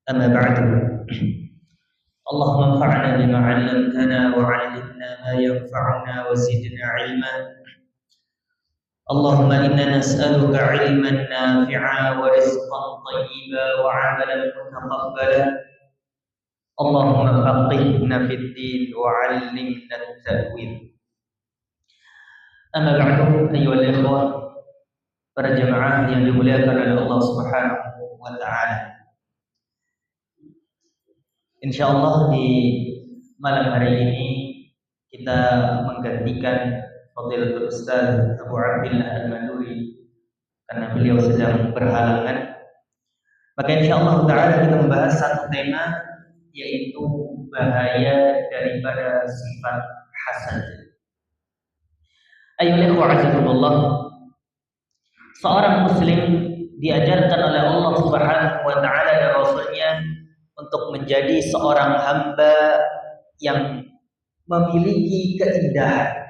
أما بعد اللهم انفعنا بما علمتنا وعلمنا ما ينفعنا وزدنا علما اللهم إنا نسألك علما نافعا ورزقا طيبا وعملا متقبلا اللهم فقهنا في الدين وعلمنا التأويل أما بعد أيها الإخوة para jemaah yang dimuliakan oleh Allah Subhanahu wa taala. Insyaallah di malam hari ini kita menggantikan Fadilatul Ustaz Abu Abdillah Al-Maduri karena beliau sedang berhalangan. Maka insyaallah taala kita membahas satu tema, yaitu bahaya daripada sifat hasad. Ayyuhal ikhwah azakumullah, seorang muslim diajarkan oleh Allah Subhanahu wa taala dan Rasulnya untuk menjadi seorang hamba yang memiliki keindahan.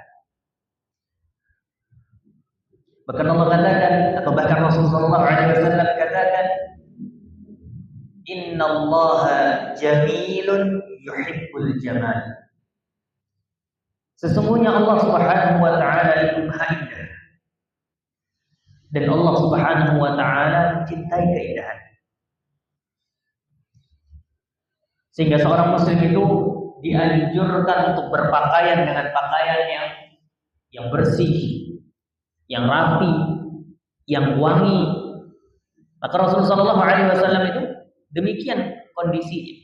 Bahkan Allah katakan, atau bahkan Rasulullah SAW katakan, Innallaha jamilun yuhibbul jamal. Sesungguhnya Allah Subhanahu wa taala itu Maha Indah. Dan Allah Subhanahu wa taala mencintai keindahan. Sehingga seorang muslim itu dianjurkan untuk berpakaian dengan pakaian yang bersih, yang rapi, yang wangi. Maka Rasulullah SAW itu demikian kondisinya.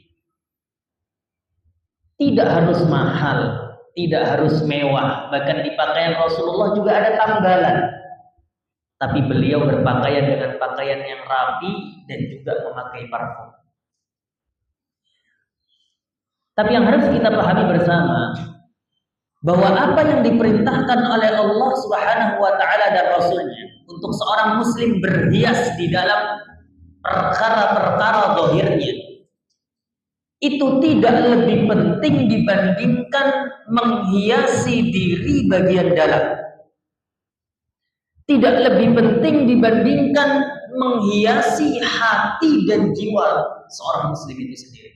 Tidak harus mahal, tidak harus mewah. Bahkan di pakaian Rasulullah juga ada tambalan. Tapi beliau berpakaian dengan pakaian yang rapi dan juga memakai parfum. Tapi yang harus kita pahami bersama, bahwa apa yang diperintahkan oleh Allah Subhanahu wa taala dan Rasulnya untuk seorang muslim berhias di dalam perkara-perkara zahirnya, itu tidak lebih penting dibandingkan menghiasi diri bagian dalam. Tidak lebih penting dibandingkan menghiasi hati dan jiwa seorang muslim itu sendiri.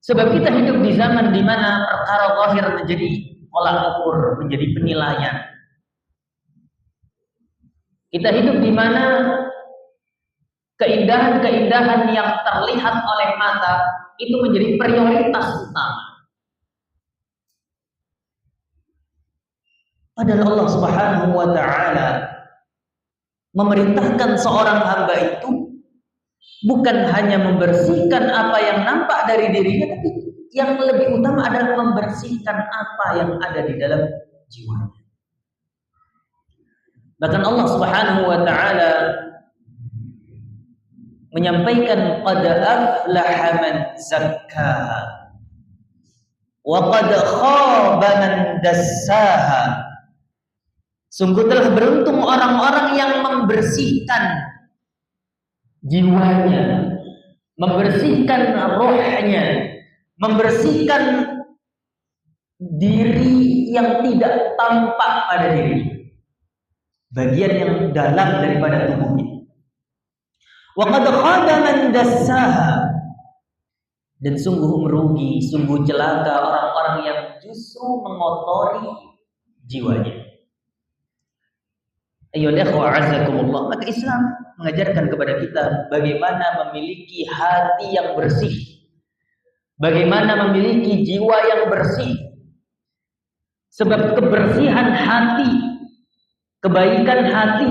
Sebab kita hidup di zaman di mana perkara zahir menjadi tolak ukur, menjadi penilaian. Kita hidup di mana keindahan-keindahan yang terlihat oleh mata itu menjadi prioritas utama. Padahal Allah Subhanahu wa taala memerintahkan seorang hamba itu bukan hanya membersihkan apa yang nampak dari dirinya, tapi yang lebih utama adalah membersihkan apa yang ada di dalam jiwanya. Bahkan Allah Subhanahu wa taala menyampaikan, qad aflaha man zakkaha wa qad khaba man dassaha. Sungguh telah beruntung orang-orang yang membersihkan jiwanya, membersihkan rohnya, membersihkan diri yang tidak tampak pada diri, bagian yang dalam daripada tubuhnya. Wa qad khaba man dassaha. Dan sungguh merugi, sungguh celaka orang-orang yang justru mengotori jiwanya. Ayyuhal ikhwah azakumullah, maka Islam mengajarkan kepada kita bagaimana memiliki hati yang bersih, bagaimana memiliki jiwa yang bersih. Sebab kebersihan hati, kebaikan hati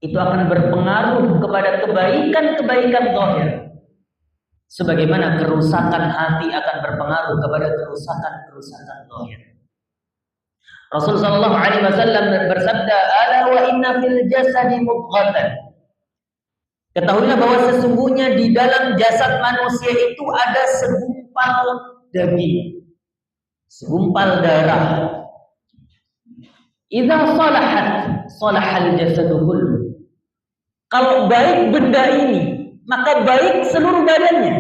itu akan berpengaruh kepada kebaikan-kebaikan zahir. Sebagaimana kerusakan hati akan berpengaruh kepada kerusakan-kerusakan zahir. Rasul sallallahu alaihi wasallam bersabda, "Ala wa inna fil jasadi mudghatan." Ketahuilah bahwa sesungguhnya di dalam jasad manusia itu ada segumpal daging, segumpal darah. Idza salahat, salahal jasadu kullu. Kalau baik benda ini, maka baik seluruh badannya.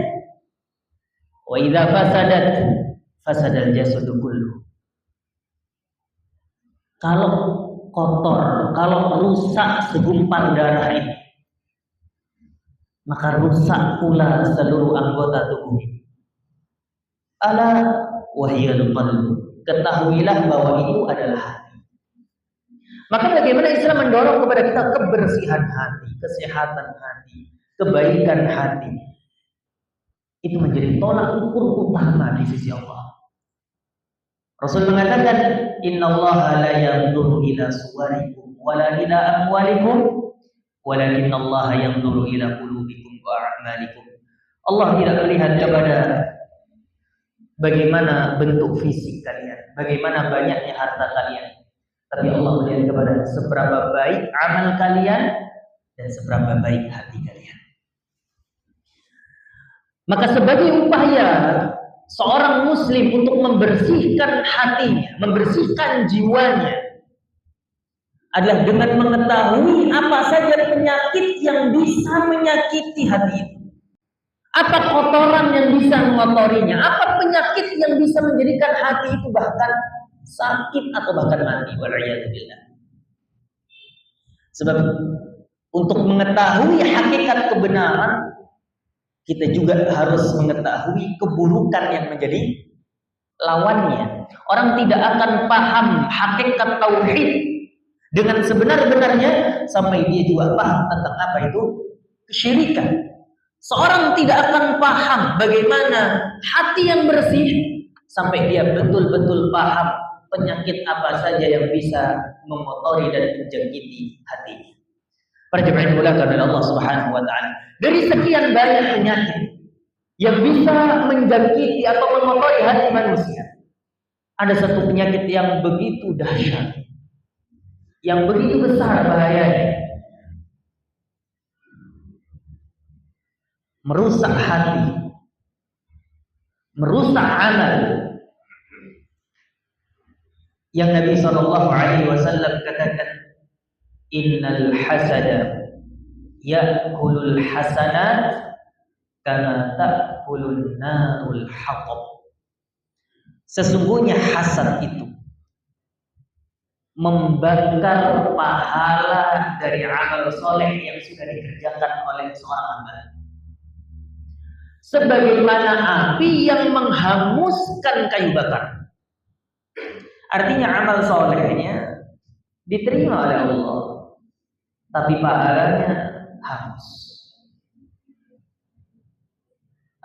Wa idza fasadat, fasadal jasadu kullu. Kalau kotor, kalau rusak segumpal darah ini, maka rusak pula seluruh anggota tubuhnya. Ala wahyal qalbu, ketahuilah bahwa itu adalah hati. Maka bagaimana Islam mendorong kepada kita kebersihan hati, kesehatan hati, kebaikan hati. Itu menjadi tolak ukur utama di sisi Allah. Rasul mengatakan, innallaha la yanzuru ila suwarikum wala ila amwalikum walakinallaha yanzuru ila qulubikum wa a'malikum. Allah tidak melihat kepada bagaimana bentuk fisik kalian, bagaimana banyaknya harta kalian, tapi Allah melihat kepada seberapa baik amal kalian dan seberapa baik hati kalian. Maka sebagai upaya seorang muslim untuk membersihkan hatinya, membersihkan jiwanya, adalah dengan mengetahui apa saja penyakit yang bisa menyakiti hati itu. Apa kotoran yang bisa mengotorinya, apa penyakit yang bisa menjadikan hati itu bahkan sakit atau bahkan mati. Wal'iyadzubillah. Sebab untuk mengetahui hakikat kebenaran, kita juga harus mengetahui keburukan yang menjadi lawannya. Orang tidak akan paham hakikat tauhid dengan sebenar-benarnya sampai dia juga paham tentang apa itu kesyirikan. Seorang tidak akan paham bagaimana hati yang bersih sampai dia betul-betul paham penyakit apa saja yang bisa mengotori dan menjangkiti hatinya. Para jemaah dimulakan oleh Allah Subhanahu wa taala. Dari sekian banyak penyakit yang bisa menjangkiti atau mengotori hati manusia, ada satu penyakit yang begitu dahsyat, yang begitu besar bahayanya, merusak hati, merusak amal, yang Nabi SAW katakan, innal hasada ya'kulul hasanat kama ta'kulun narul hatab. Sesungguhnya hasad itu membakar pahala dari amal soleh yang sudah dikerjakan oleh seorang hamba, sebagaimana api yang menghanguskan kayu bakar. Artinya amal solehnya diterima oleh Allah, tapi pahalanya hangus.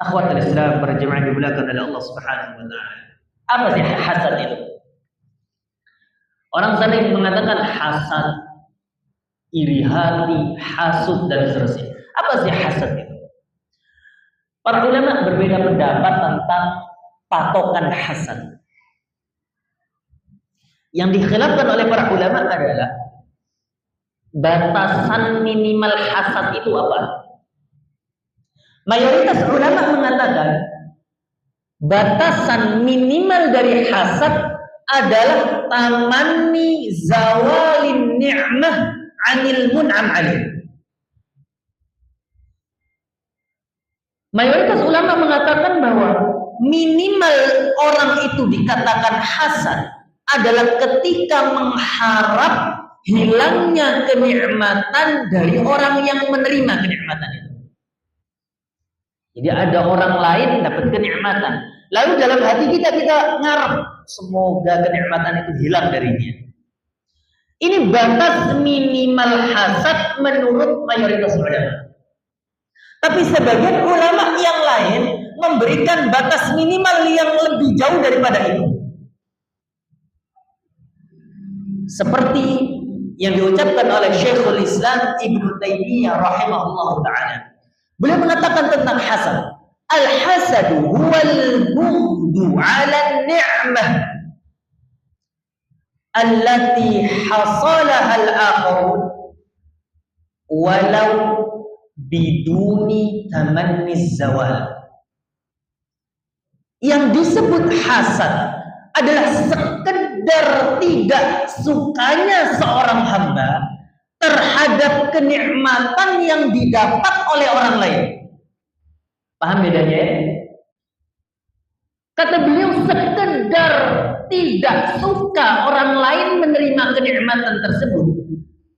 Akhwatul Islam, para jemaah dimulakan oleh Allah Subhanahu wa taala. Apa sih hasad itu? Orang sering mengatakan hasad, iri hati, hasud dan seterusnya. Apa sih hasad itu? Para ulama berbeda pendapat tentang patokan hasad. Yang dikhilafkan oleh para ulama adalah batasan minimal hasad itu apa? Mayoritas ulama mengatakan batasan minimal dari hasad adalah tamanni zawalin ni'mah 'anil mun'am 'alaih. Mayoritas ulama mengatakan bahwa minimal orang itu dikatakan hasad adalah ketika mengharap hilangnya kenikmatan dari orang yang menerima kenikmatan itu. Jadi ada orang lain dapat kenikmatan, lalu dalam hati kita ngarep semoga kenikmatan itu hilang dari dia. Ini batas minimal hasad menurut mayoritas ulama. Tapi sebagian ulama yang lain memberikan batas minimal yang lebih jauh daripada itu. Seperti yang diucapkan oleh Syekhul Islam Ibnu Taimiyah rahimahullahu taala. Beliau mengatakan tentang hasad, al-hasadu huwal bughdu 'ala an-ni'mah allati hasalaha al-akharun walau biduni tamanni zawal. Yang disebut hasad adalah sekedar tidak sukanya seorang hamba terhadap kenikmatan yang didapat oleh orang lain. Paham bedanya? Kata beliau, sekedar tidak suka orang lain menerima kenikmatan tersebut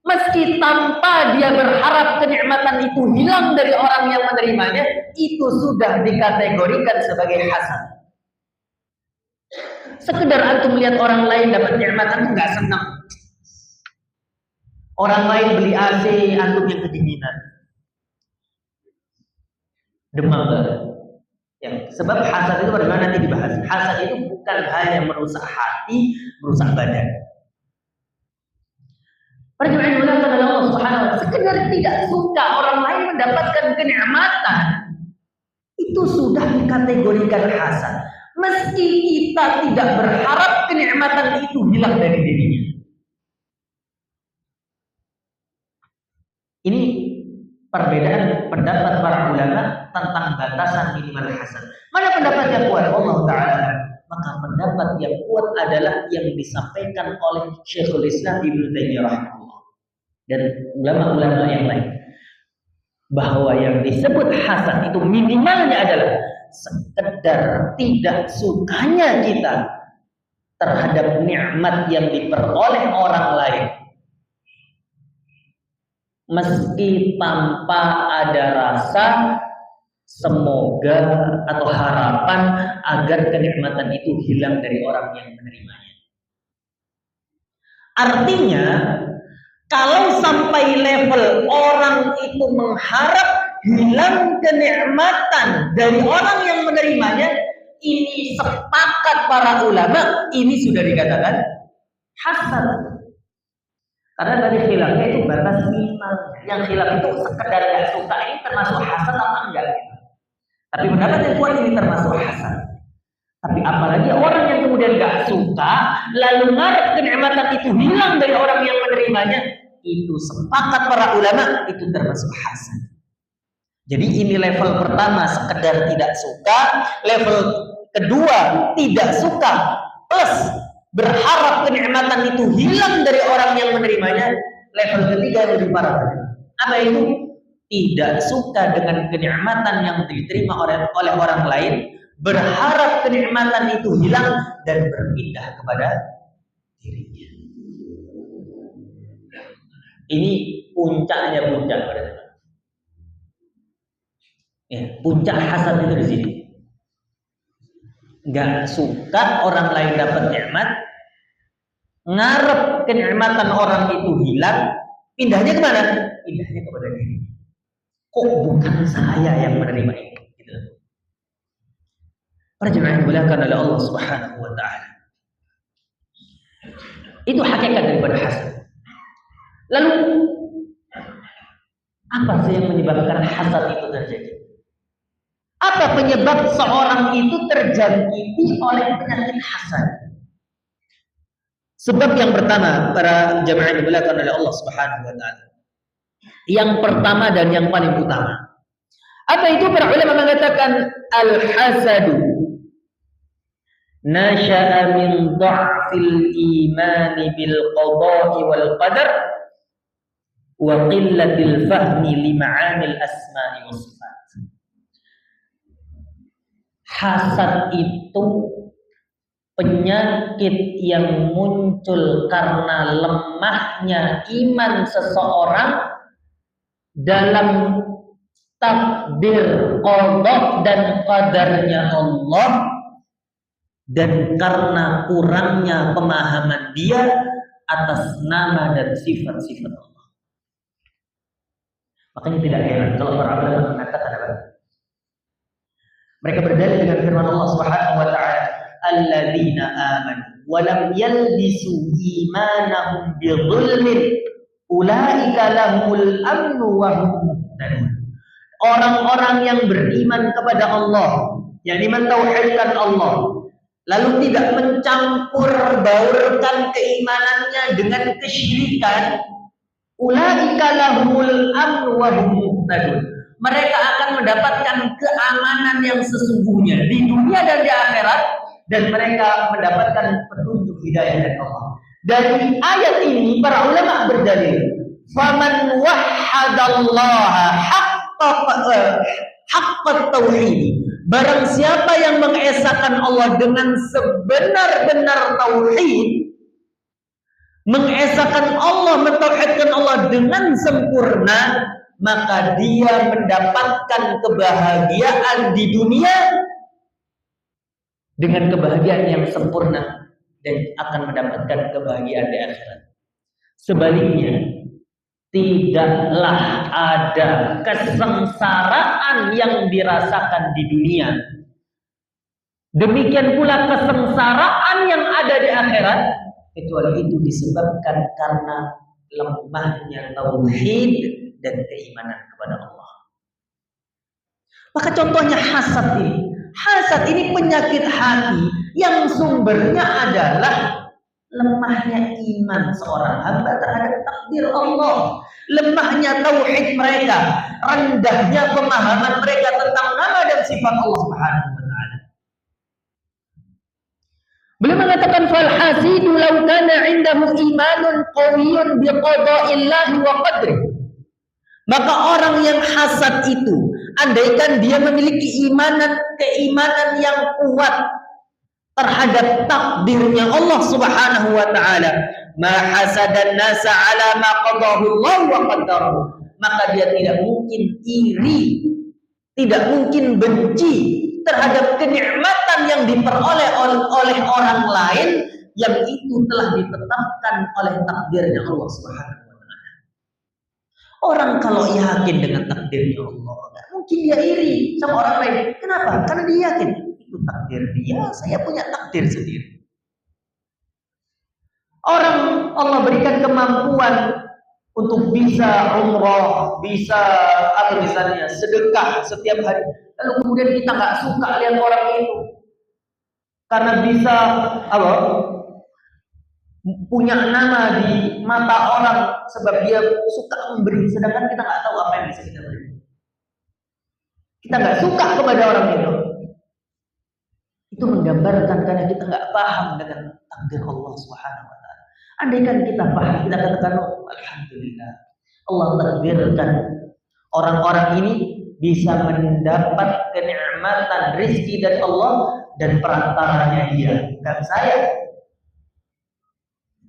meski tanpa dia berharap kenikmatan itu hilang dari orang yang menerimanya, itu sudah dikategorikan sebagai hasan. Sekedar antum melihat orang lain dapat nikmatan nggak senang. Orang lain beli AC, antum yang kedinginan. Demam. Ya, sebab hasad itu bagaimana nanti dibahas. Hasad itu bukan hanya merusak hati, merusak badan. Perjuangan mulakan oleh Allah Subhanahu wa taala. Sekedar tidak suka orang lain mendapatkan kenikmatan, itu sudah dikategorikan hasad. Meski kita tidak berharap kenikmatan itu hilang dari dirinya. Ini perbedaan pendapat para ulama tentang batasan minimal hasad. Mana pendapat yang kuat? Allah Ta'ala. Maka pendapat yang kuat adalah yang disampaikan oleh Syekhul Islam Ibnu Taimiyah rahimahullah dan ulama-ulama yang lain, bahwa yang disebut hasad itu minimalnya adalah sekedar tidak sukanya kita terhadap nikmat yang diperoleh orang lain, meski tanpa ada rasa semoga atau harapan agar kenikmatan itu hilang dari orang yang menerimanya. Artinya, kalau sampai level orang itu mengharap hilang kenikmatan dari orang yang menerimanya, ini sepakat para ulama, ini sudah dikatakan hasad. Karena dari khilafnya itu batas minimal. Yang khilaf itu sekedar gak suka, ini termasuk hasad apa enggak? Tapi pendapat yang kuat ini termasuk hasad. Tapi apalagi orang yang kemudian gak suka, lalu ngarep kenikmatan itu hilang dari orang yang menerimanya, itu sepakat para ulama, itu termasuk hasad. Jadi ini level pertama, sekedar tidak suka. Level kedua, tidak suka plus berharap kenikmatan itu hilang dari orang yang menerimanya. Level ketiga yang lebih parah. Apa itu? Tidak suka dengan kenikmatan yang diterima oleh orang lain, berharap kenikmatan itu hilang dan berpindah kepada dirinya. Ini puncaknya puncak berarti. Ya, puncak hasad itu di sini. Nggak suka orang lain dapat nikmat, ngarep kenikmatan orang itu hilang, pindahnya kemana? Pindahnya kepada diri. Kok bukan saya yang menerima ini? Gitu. Perjuangan dimuliakan oleh Allah Subhanahu wa taala. Itu hakikat daripada hasad. Lalu apa sih yang menyebabkan hasad itu terjadi? Apa penyebab seorang itu terjangkiti oleh penyakit hasad? Sebab yang pertama, para jamaah yang dimuliakan oleh Allah Subhanahu wa taala. Yang pertama dan yang paling utama. Apa itu? Para ulama mengatakan al-hasadu nasha'a min dha'fil iman bil qada'i wal qadar wa qillatil fahmi li ma'anil asma'i was sifat. Hasad itu penyakit yang muncul karena lemahnya iman seseorang dalam takdir qada dan qadarnya Allah, dan karena kurangnya pemahaman dia atas nama dan sifat-sifat Allah. Makanya tidak heran kalau para ulama mengatakan apa? Mereka berdalil dengan firman Allah Subhanahu wa taala, alladzina amanu wa lam yalbisu imanahum bidzulmin ulaika lahumul amnu wa hum muhtadun. Orang-orang yang beriman kepada Allah, yakni mentauhidkan Allah, lalu tidak mencampur baurkan keimanannya dengan kesyirikan, ulaika lahumul amnu wa hum muhtadun. Mereka akan mendapatkan keamanan yang sesungguhnya di dunia dan di akhirat, dan mereka mendapatkan petunjuk hidayah dari Allah. Dari ayat ini para ulama berdalil, faman wahhadallaha haqqat tauhid. Barang siapa yang mengesahkan Allah dengan sebenar-benar tauhid, mengesahkan Allah, mentauhidkan Allah dengan sempurna, maka dia mendapatkan kebahagiaan di dunia dengan kebahagiaan yang sempurna dan akan mendapatkan kebahagiaan di akhirat. Sebaliknya, tidaklah ada kesengsaraan yang dirasakan di dunia. Demikian pula kesengsaraan yang ada di akhirat, kecuali itu disebabkan karena lemahnya tauhid dan keimanan kepada Allah. Maka contohnya hasad ini. Hasad ini penyakit hati yang sumbernya adalah lemahnya iman seorang hamba terhadap takdir Allah, lemahnya tauhid mereka, rendahnya pemahaman mereka tentang nama dan sifat Allah Subhanahu wa taala. Beliau mengatakan fal hasidu law kana 'indahu imanun qawiyyun bi qada'illahi wa qadri. Maka orang yang hasad itu, andaikan dia memiliki keimanan yang kuat terhadap takdirnya Allah Subhanahu wa taala, ma hasadan nasa ala ma qadahu Allah wa qaddarahu, maka dia tidak mungkin iri, tidak mungkin benci terhadap kenikmatan yang diperoleh oleh orang lain yang itu telah ditetapkan oleh takdirnya Allah Subhanahu wa taala. Orang kalau yakin dengan takdirnya Allah, enggak mungkin dia iri sama orang lain. Kenapa? Karena dia yakin itu takdir dia, saya punya takdir sendiri. Orang Allah berikan kemampuan untuk bisa umroh, bisa misalnya sedekah setiap hari, lalu kemudian kita nggak suka lihat orang itu karena bisa punya nama di mata orang sebab dia suka memberi, sedangkan kita nggak tahu apa yang bisa kita beri. Kita nggak suka kepada orang itu. Itu menggambarkan karena kita nggak paham dengan takdir Allah Subhanahu wa taala. Andaikan kita paham, kita katakan alhamdulillah, Allah takdirkan orang-orang ini bisa mendapat kenikmatan rezeki dari Allah dan perantaranya dia, bukan saya.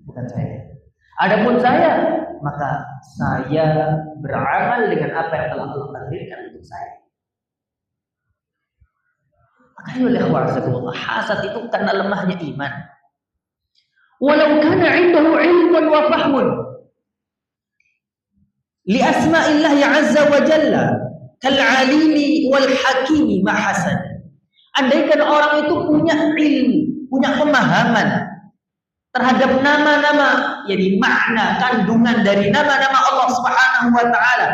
Bukan saya. Adapun saya, maka saya beramal dengan apa yang telah Allah takdirkan untuk saya. Makanya hasad itu karena lemahnya iman. Walau kana 'indahu 'ilmun wa fahmun li asma'illahi 'azza wa jalla kal 'alimi wal hakimi ma hasad. Andaikan orang itu punya ilmu, punya pemahaman terhadap nama-nama, jadi makna kandungan dari nama-nama Allah Subhanahu wa taala.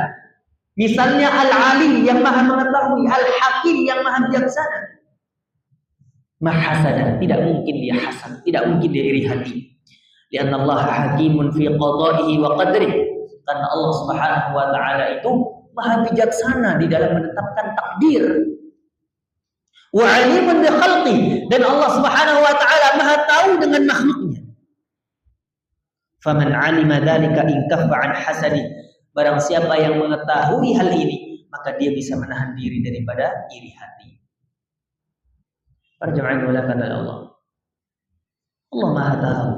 Misalnya Al-Alim yang Maha mengetahui, Al-Hakim yang Maha bijaksana. Mahasada, tidak mungkin dia hasad, tidak mungkin dia iri hati. Lianna Allah hakimun fi qada'ihi wa qadrihi. Karena Allah Subhanahu wa taala itu Maha bijaksana di dalam menetapkan takdir. Wa 'alimun bi khalqi, dan Allah Subhanahu wa taala Maha tahu dengan makhluknya. Faman 'alima dzalika in kaffa 'an hasadi. Barang siapa yang mengetahui hal ini, maka dia bisa menahan diri daripada iri hati. Perjalanan mulakan oleh Allah. Allah Maha tahu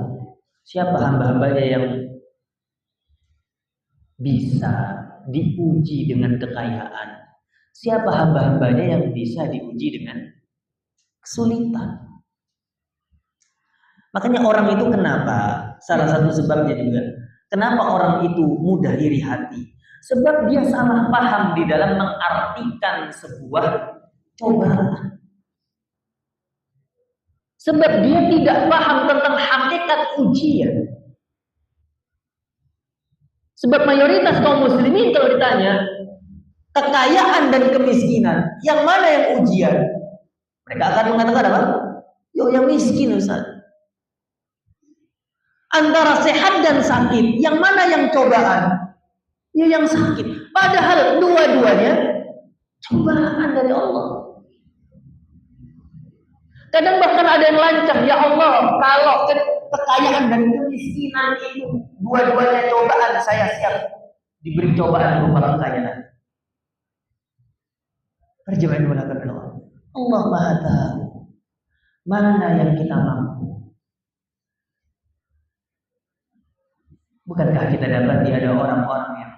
siapa hamba-hambanya yang bisa diuji dengan kekayaan, siapa hamba-hambanya yang bisa diuji dengan kesulitan. Makanya orang itu kenapa, salah satu sebabnya juga, kenapa orang itu mudah iri hati? Sebab dia salah paham di dalam mengartikan sebuah cobaan. Sebab dia tidak paham tentang hakikat ujian. Sebab mayoritas kaum muslimin kalau ditanya kekayaan dan kemiskinan, yang mana yang ujian? Mereka akan mengatakan apa? Yo, yang miskin Ustaz. Antara sehat dan sakit, yang mana yang cobaan? Ya yang sakit. Padahal dua-duanya cobaan dari Allah. Kadang bahkan ada yang lancang, ya Allah, kalau kekayaan dan kemiskinan itu dua-duanya cobaan, saya siap diberi cobaan berupa kekayaan. Terjemahan mengatakan Allah. Allah Maha tahu mana yang kita mampu. Bukankah kita dapati ada orang-orang yang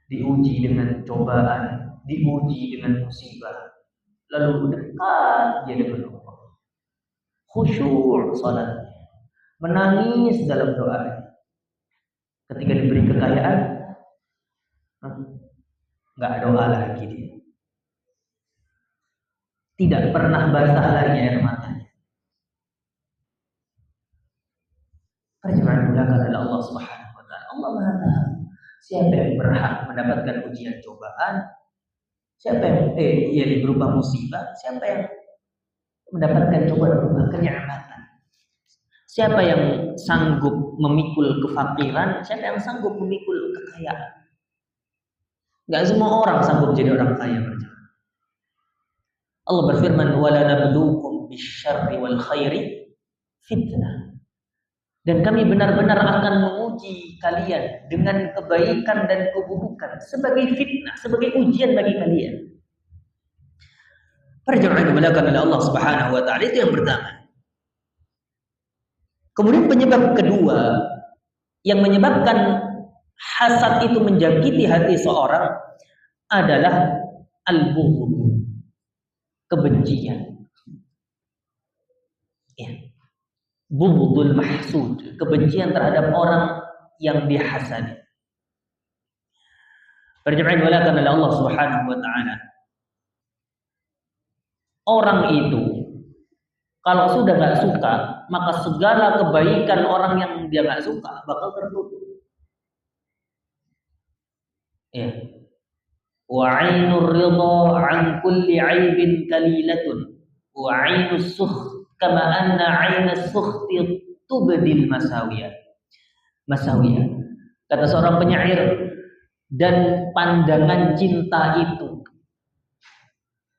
diuji dengan cobaan, diuji dengan musibah, lalu dekat dia dengan Allah, khusyuk salatnya, menangis dalam doa. Ketika diberi kekayaan, nggak doa lagi dia. Tidak pernah basah lagi air matanya. Perjalanan mudahkan oleh Allah Subhanahu wa taala. Allah Maha tahu siapa yang berhak mendapatkan ujian cobaan, siapa yang berupa musibah, siapa yang mendapatkan cobaan berupa kenikmatan. Siapa yang sanggup memikul kefakiran, siapa yang sanggup memikul kekayaan. Enggak semua orang sanggup jadi orang kaya. Allah berfirman, "Wala nabluukum bisyarri wal khairi fitnah." Dan kami benar-benar akan menguji kalian dengan kebaikan dan keburukan sebagai fitnah, sebagai ujian bagi kalian. Perjalanan dimulakan oleh Allah Subhanahu wa taala, itu yang pertama. Kemudian penyebab kedua yang menyebabkan hasad itu menjangkiti hati seorang adalah al-bughd, kebencian. Ya. Bughdul mahsud, kebencian terhadap orang yang dihasadi. Perjalanan dimulakan oleh Allah Subhanahu wa taala. Orang itu kalau sudah nggak suka, maka segala kebaikan orang yang dia nggak suka bakal tertutup. Ya. Wa 'ainur ridha 'an kulli 'aibin kalilatun wa 'ainus sukh kama anna 'ainas sukhti tubdil masawiyah. Masawiyah. Kata seorang penyair, dan pandangan cinta itu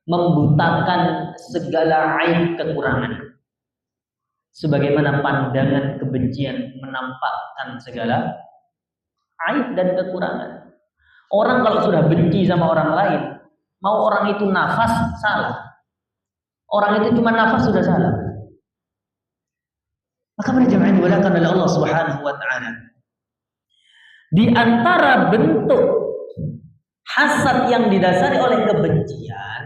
membutakan segala aib kekurangan, sebagaimana pandangan kebencian menampakkan segala aib dan kekurangan. Orang kalau sudah benci sama orang lain, mau orang itu nafas, salah. Orang itu cuma nafas sudah salah. Maka berjamaah dimulakan oleh Allah Subhanahu wa taala. Di antara bentuk hasad yang didasari oleh kebencian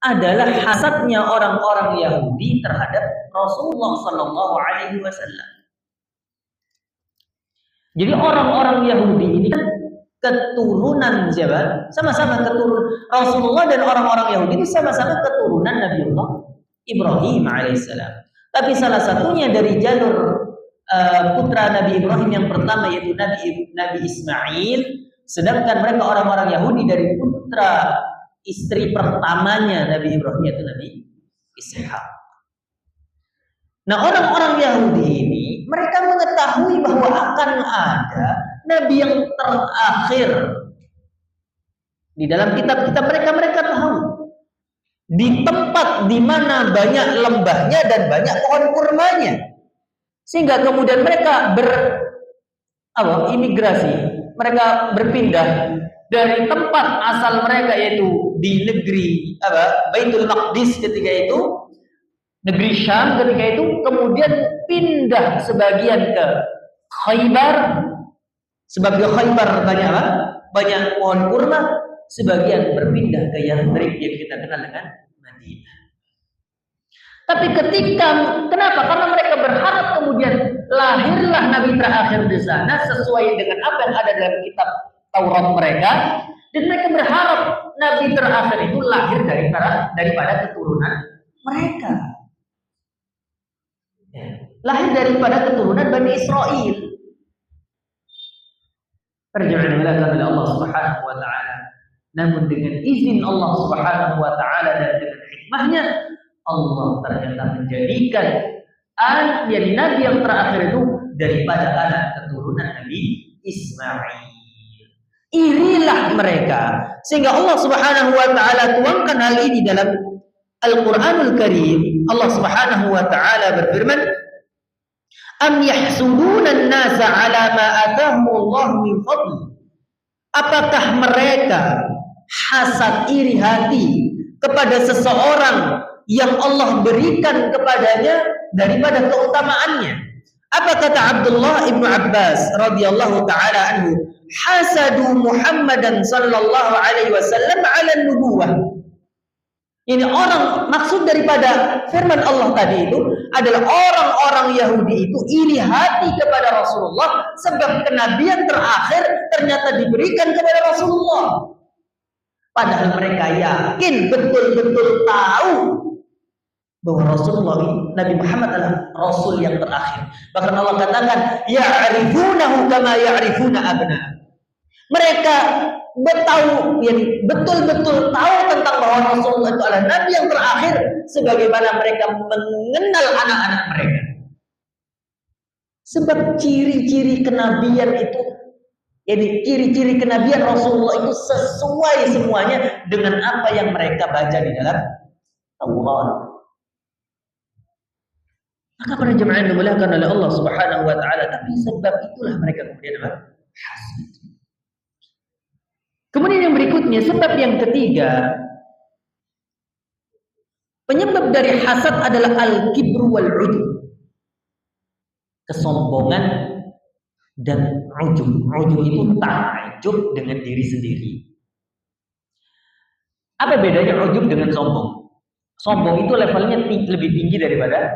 adalah hasadnya orang-orang Yahudi terhadap Rasulullah sallallahu alaihi wasallam. Jadi orang-orang Yahudi ini kan keturunan siapa? Sama-sama keturunan Rasulullah, dan orang-orang Yahudi ini sama-sama keturunan Nabiullah Ibrahim alaihissalam. Tapi salah satunya dari jalur putra Nabi Ibrahim yang pertama yaitu Nabi Ismail, sedangkan mereka orang-orang Yahudi dari putra istri pertamanya Nabi Ibrahim yaitu Nabi Ishak. Nah, orang-orang Yahudi ini mereka mengetahui bahwa akan ada Nabi yang terakhir. Di dalam kitab-kitab mereka tahu di tempat di mana banyak lembahnya dan banyak pohon kurmanya, sehingga kemudian mereka imigrasi, mereka berpindah dari tempat asal mereka yaitu di negeri Baitul Maqdis ketika itu, negeri Syam ketika itu, kemudian pindah sebagian ke Khaybar, sebab di Khaybar banyak pohon kurma, sebagian berpindah ke Yathrib yang kita kenal dengan Madinah. Tapi kenapa? Karena mereka berharap kemudian lahirlah Nabi terakhir di sana sesuai dengan apa yang ada dalam kitab Taurat mereka, dan mereka berharap Nabi terakhir itu lahir daripada keturunan mereka. Lahir daripada keturunan Bani Israel. Perjalanan dimulakan oleh Allah Subhanahu wa taala. Namun dengan izin Allah Subhanahu wa taala dan dengan hikmahnya, Allah ternyata menjadikan Nabi yang terakhir itu daripada anak keturunan Nabi Ismail. Irilah mereka, sehingga Allah Subhanahu wa taala tuangkan hal ini dalam Al-Qur'anul Karim. Allah Subhanahu wa taala berfirman, "Am yahsuduna an-nasa 'ala ma atahumullah min fadli." Apakah mereka hasad iri hati kepada seseorang yang Allah berikan kepadanya daripada keutamaannya? Apa kata Abdullah ibnu Abbas radhiyallahu taala anhu? Hasadu Muhammadan sallallahu alaihi wasallam ala nubuwah. Ini orang, maksud daripada firman Allah tadi itu adalah orang-orang Yahudi itu iri hati kepada Rasulullah sebab kenabian terakhir ternyata diberikan kepada Rasulullah. Padahal mereka yakin betul-betul tahu bahwa Rasulullah Nabi Muhammad adalah Rasul yang terakhir. Bahkan Allah katakan, ya'rifunahu kama ya'rifuna abna. Mereka betul-betul tahu tentang bahwa Rasulullah itu adalah Nabi yang terakhir sebagaimana mereka mengenal anak-anak mereka. Sebab ciri-ciri kenabian itu, ciri-ciri kenabian Rasulullah itu sesuai semuanya dengan apa yang mereka baca di dalam Taurat. Maka para jemaah yang dimuliakan oleh Allah Subhanahu wa taala, tapi sebab itulah mereka kemudian hasad. Kemudian yang berikutnya, sebab yang ketiga, penyebab dari hasad adalah al-kibru wal ujub. Kesombongan dan ujub. Ujub itu takjub dengan diri sendiri. Apa bedanya ujub dengan sombong? Sombong itu levelnya lebih tinggi daripada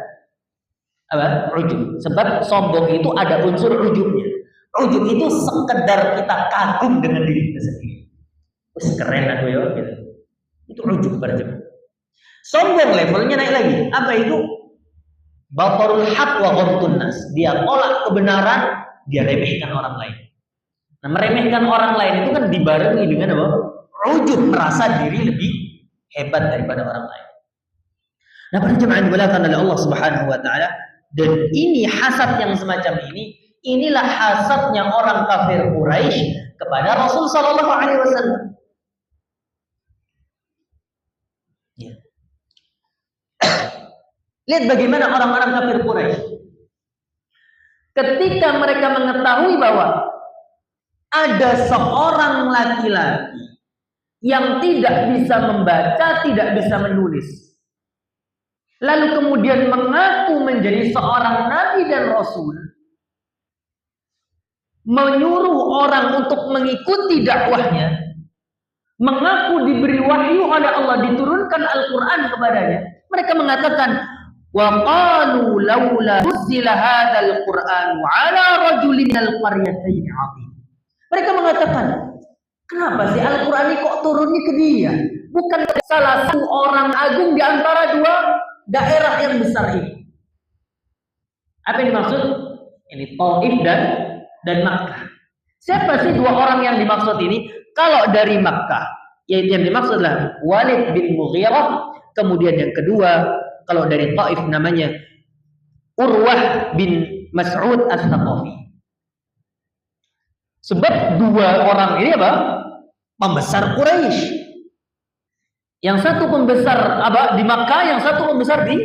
ujub. Sebab sombong itu ada unsur ujubnya. Ujub itu sekedar kita kagum dengan diri kita sendiri. Keren aku ya gitu. Itu ujub berarti. Sombong levelnya naik lagi. Apa itu? Batarul haq wa ghamtun nas. Dia tolak kebenaran, dia remehkan orang lain. Nah, meremehkan orang lain itu kan dibarengi dengan apa? Ujub, merasa diri lebih hebat daripada orang lain. Nah, para jemaah yang dimuliakan oleh Allah Subhanahu wa taala, dan ini hasad yang semacam ini, inilah hasadnya orang kafir Quraisy kepada Rasul sallallahu alaihi wasallam. Ya. Lihat bagaimana orang-orang kafir Quraisy ketika mereka mengetahui bahwa ada seorang laki-laki yang tidak bisa membaca, tidak bisa menulis, lalu kemudian mengaku menjadi seorang nabi dan rasul, menyuruh orang untuk mengikuti dakwahnya, mengaku diberi wahyu oleh Allah, diturunkan Al-Quran kepadanya. Mereka mengatakan, wa qalu laula nuzila hadzal Qur'an ala rajulin minal qaryatayn 'azim. Mereka mengatakan, kenapa sih Al-Quran ini kok turunnya ke dia? Bukan salah satu orang agung di antara dua daerah yang besar ini. Apa yang dimaksud? Ini Taif dan Makkah. Siapa sih dua orang yang dimaksud ini? Kalau dari Makkah, yaitu yang dimaksud adalah Walid bin Mughirah. Kemudian yang kedua, kalau dari Taif namanya Urwah bin Mas'ud As-Saqafi. Sebab dua orang ini apa? Pembesar Quraisy. Yang satu pembesar di Makkah, yang satu pembesar di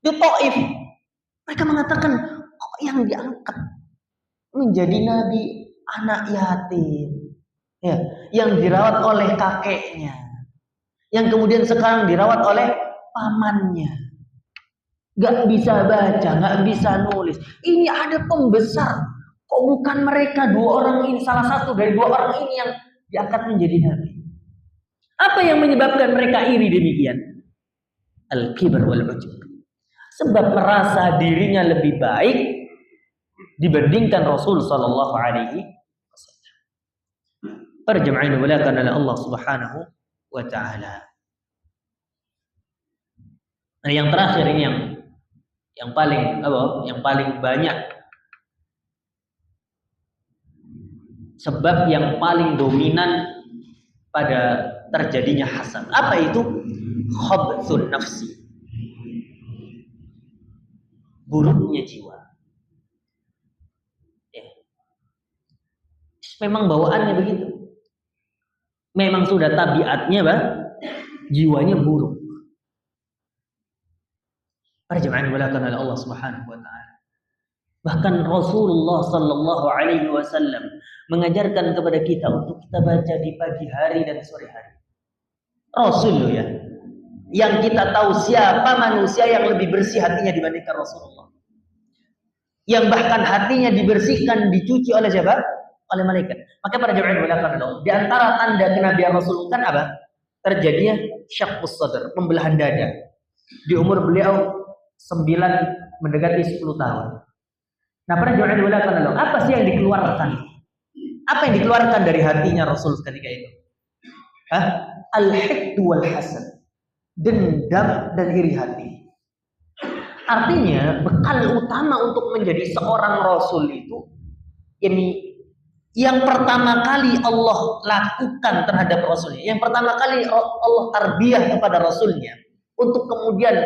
Taif. Mereka mengatakan, kok yang diangkat menjadi nabi anak yatim, ya, yang dirawat oleh kakeknya, yang kemudian sekarang dirawat oleh pamannya, gak bisa baca, gak bisa nulis. Ini ada pembesar, kok bukan mereka dua orang ini, salah satu dari dua orang ini yang diangkat menjadi nabi. Apa yang menyebabkan mereka iri demikian? Al-kibr wal ujub. Sebab merasa dirinya lebih baik dibandingkan Rasul sallallahu alaihi wasallam. Para jemaah yang dimuliakan oleh Allah Subhanahu wa taala. Nah, yang terakhir ini yang paling banyak, sebab yang paling dominan pada terjadinya hasad. Apa itu? Khabthun nafsi. Buruknya jiwa. Ya. Memang bawaannya begitu. Memang sudah tabiatnya, jiwanya buruk. Para jemaah yang dimuliakan oleh Allah Subhanahu wa taala. Bahkan Rasulullah sallallahu alaihi wasallam mengajarkan kepada kita untuk kita baca di pagi hari dan sore hari. Rasul ya, yang kita tahu siapa manusia yang lebih bersih hatinya dibandingkan Rasulullah. yang bahkan hatinya dibersihkan, dicuci oleh siapa? Oleh malaikat. Maka para jemaah mengatakan di antara tanda kenabian Rasul kan apa? Terjadinya syaqqus sadr, pembelahan dada. Di umur beliau 9 mendekati 10 tahun. Nah, para jemaah mengatakan apa sih yang dikeluarkan? Apa yang dikeluarkan dari hatinya Rasul ketika itu? Al-hiqd wal hasad. Dendam dan iri hati. Artinya bekal utama untuk menjadi seorang Rasul itu ini yang pertama kali Allah lakukan terhadap Rasulnya, yang pertama kali Allah tarbiyah kepada Rasulnya untuk kemudian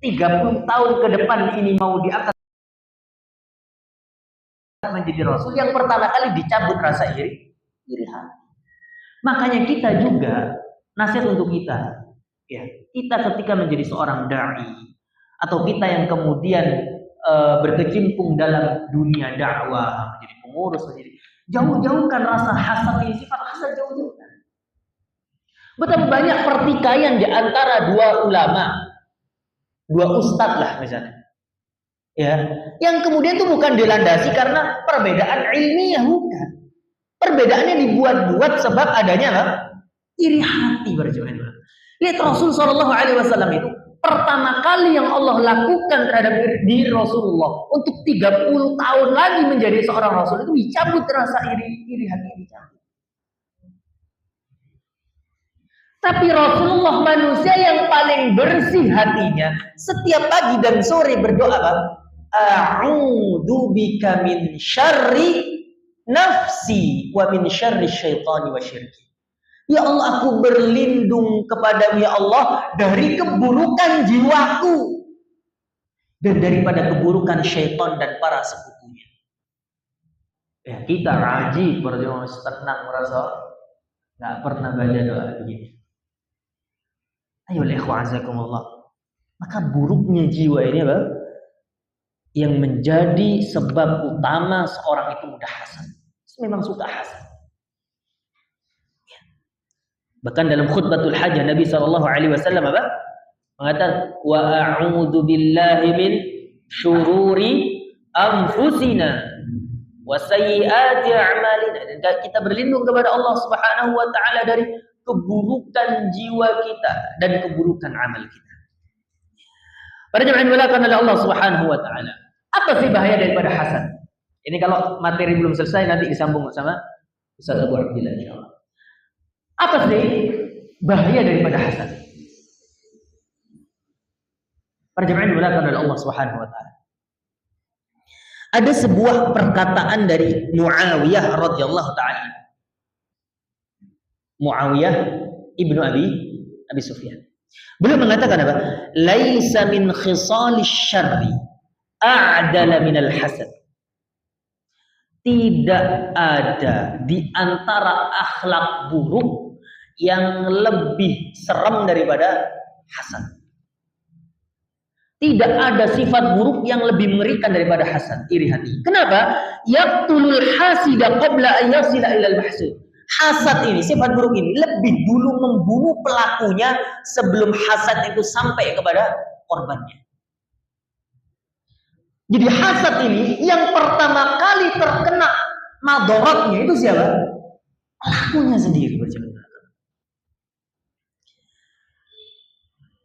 30 tahun ke depan ini mau diangkat menjadi Rasul, yang pertama kali dicabut rasa iri hati. Makanya kita juga nasihat untuk kita, ya, kita ketika menjadi seorang dai atau kita yang kemudian berkecimpung dalam dunia dakwah, menjadi pengurus, menjadi jauh-jauhkan rasa hasad ini, sifat hasad jauh-jauhkan. Betapa banyak pertikaian di antara dua ulama, dua ustadz lah misalnya, ya, yang kemudian itu bukan dilandasi karena perbedaan ilmiah, bukan. Perbedaannya dibuat-buat sebab adanya apa? Iri hati berjamaah. Lihat Rasul Shallallahu Alaihi Wasallam itu pertama kali yang Allah lakukan terhadap diri Rasulullah untuk 30 tahun lagi menjadi seorang Rasul itu dicabut rasa iri hati, dicabut. Tapi Rasulullah manusia yang paling bersih hatinya, setiap pagi dan sore berdoa apa? A'udzu bika min syarri nafsi wa min syarri syaitani wa syirki. Ya Allah, aku berlindung kepadamu ya Allah dari keburukan jiwaku dan daripada keburukan syaitan dan para sekutunya. Ya, kita rajin berjuang tenang merasa nggak pernah baca doa begini. Ayo ikhwanakumullah. Maka buruknya jiwa ini apa? Yang menjadi sebab utama seorang itu mudah hasad. Memang suka hasad. Bahkan dalam khutbatul hajah Nabi SAW apa? Mengatakan wa a'udzu billahi min syururi anfusina wa sayyiati a'malina. Dan kita berlindung kepada Allah Subhanahu wa taala dari keburukan jiwa kita dan keburukan amal kita. Para jemaah yang dimuliakan oleh Allah Subhanahu wa taala. Apa sih bahaya daripada hasad? Ini kalau materi belum selesai nanti disambung bersama Ustaz Abu Abdillah insyaallah. Apa sih bahaya daripada hasad? Para jemaah yang dimuliakan oleh Allah Subhanahu wa taala. Ada sebuah perkataan dari Muawiyah radhiyallahu taala. Muawiyah ibnu Abi Sufyan. Beliau mengatakan apa? Laisa min khisalis syarri a'dala minal hasad. Tidak ada di antara akhlak buruk yang lebih serem daripada hasad. Tidak ada sifat buruk yang lebih mengerikan daripada hasad, iri hati. Kenapa? Yaqtulul hasida qabla an yasila ilal mahsud. Hasad ini, sifat buruk ini lebih dulu membunuh pelakunya sebelum hasad itu sampai kepada korbannya. Jadi hasad ini yang pertama kali terkena madorotnya itu siapa? Pelakunya sendiri.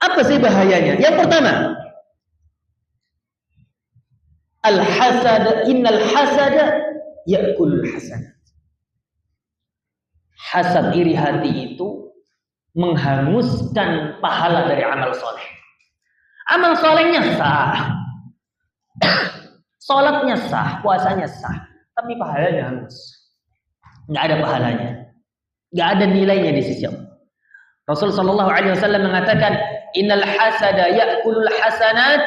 Apa sih bahayanya? Yang pertama, al-hasad, innal hasada ya'kulul hasanat. Hasad, iri hati itu menghanguskan pahala dari amal soleh. Amal solehnya sah, sholatnya sah, puasanya sah, tapi pahalanya hangus. Nggak ada pahalanya, nggak ada nilainya di sisi Allah. Rasul Shallallahu Alaihi Wasallam mengatakan, Innal hasada ya'kulul hasanat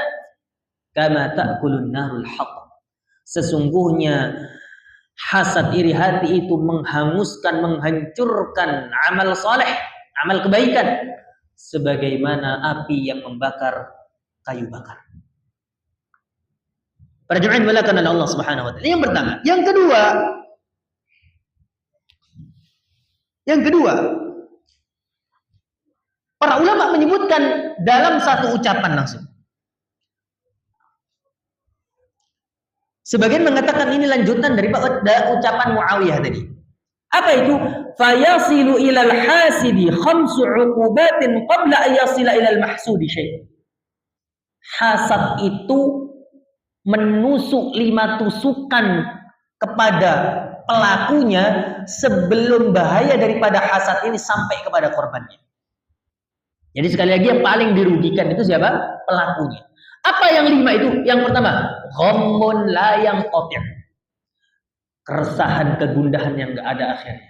kama ta'kulun narul haqq. Sesungguhnya hasad, iri hati itu menghanguskan, menghancurkan amal saleh, amal kebaikan sebagaimana api yang membakar kayu bakar. Para jemaah dimuliakan oleh Allah Subhanahu wa taala. Yang pertama, yang kedua, para ulama menyebutkan dalam satu ucapan langsung. Sebagian mengatakan ini lanjutan daripada ucapan Muawiyah tadi. Apa itu? Fayasilu ilal hasidi khamsu uqubatin qabla an yasila ilal mahsudi syai'. Hasad itu menusuk 5 tusukan kepada pelakunya sebelum bahaya daripada hasad ini sampai kepada korbannya. Jadi sekali lagi yang paling dirugikan itu siapa? Pelakunya. Apa yang 5 itu? Yang pertama, ghammun la yanqati'. Keresahan, kegundahan yang enggak ada akhirnya.